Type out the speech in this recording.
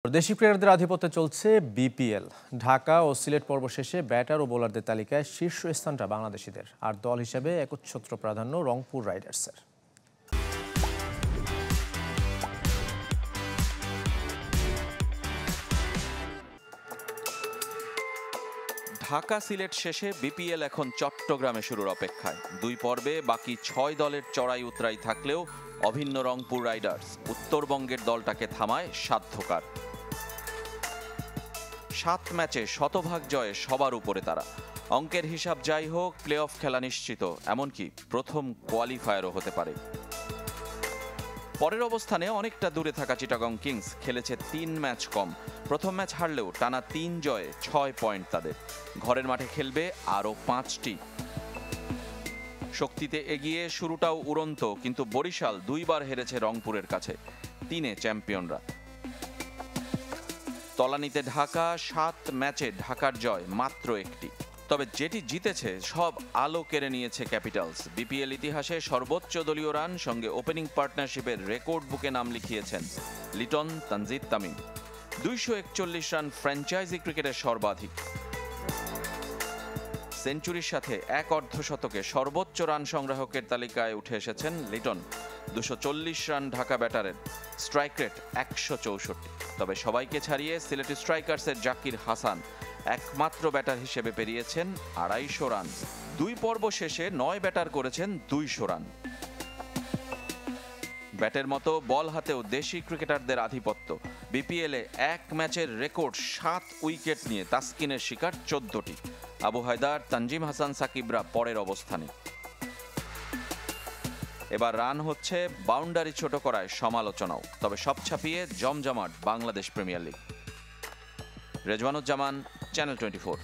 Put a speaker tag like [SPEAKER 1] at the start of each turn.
[SPEAKER 1] দেশি প্লেয়ারদের আধিপত্যে চলছে বিপিএল। ঢাকা ও সিলেট পর্ব শেষে ব্যাটার ও বোলারদের তালিকায় শীর্ষ স্থানটা বাংলাদেশিদের, আর দল হিসেবে একচ্ছত্র প্রাধান্য রংপুর রাইডার্সের।
[SPEAKER 2] ঢাকা সিলেট শেষে বিপিএল এখন চট্টগ্রামে শুরুর অপেক্ষায়। দুই পর্বে বাকি 6 দলের চড়াই উতরাই থাকলেও অভিন্ন রংপুর রাইডার্স উত্তরবঙ্গের দলটাকে থামায় সাধ্যকার। 7 ম্যাচে শতভাগ জয়ে সবার উপরে তারা। অঙ্কের হিসাব যাই হোক, প্লে অফ খেলা নিশ্চিত, এমনকি প্রথম কোয়ালিফায়ারও হতে পারে। পরের অবস্থানে অনেকটা দূরে থাকা চিটাগং কিংস খেলেছে 3 ম্যাচ কম। প্রথম ম্যাচ হারলেও টানা 3 জয়ে 6 পয়েন্ট তাদের। ঘরের মাঠে খেলবে আরও 5টি। শক্তিতে এগিয়ে শুরুটাও উড়ন্ত, কিন্তু বরিশাল 2 বার হেরেছে রংপুরের কাছে। 3-এ চ্যাম্পিয়নরা। তলানিতে ঢাকা 7 ম্যাচে ঢাকার জয় মাত্র 1টি। তবে যেটি জিতেছে সব আলো কেড়ে নিয়েছে ক্যাপিটালস। বিপিএল ইতিহাসে সর্বোচ্চ দলীয় রান সঙ্গে ওপেনিং পার্টনারশিপের রেকর্ড বুকে নাম লিখিয়েছেন লিটন, তানজিদ তামিম। 241 রান ফ্র্যাঞ্চাইজি ক্রিকেটের সর্বাধিক। সেঞ্চুরির সাথে এক অর্ধশতকে সর্বোচ্চ রান সংগ্রাহকের তালিকায় উঠে এসেছেন লিটন। 240 রান ঢাকা ব্যাটারের, স্ট্রাইক রেট 164। তবে সবাইকে ছাড়িয়ে সিলেটি স্ট্রাইকার্সের জাকির হাসান একমাত্র ব্যাটার হিসেবে পেরিয়েছেন 250 রান। 2 পর্ব শেষে 9 ব্যাটার করেছেন 200 রান। ব্যাটের মতো বল হাতেও দেশি ক্রিকেটারদের আধিপত্য। বিপিএলে এক ম্যাচের রেকর্ড 7 উইকেট নিয়ে তাসকিনের শিকার 14টি। আবু হায়দার, তানজিম হাসান সাকিবরা পরের অবস্থানে। এবার রান হচ্ছে, বাউন্ডারি ছোট করায় সমালোচনাও। তবে সব ছাপিয়ে জমজমাট Bangladesh premier league. Rezwanuzzaman, channel 24।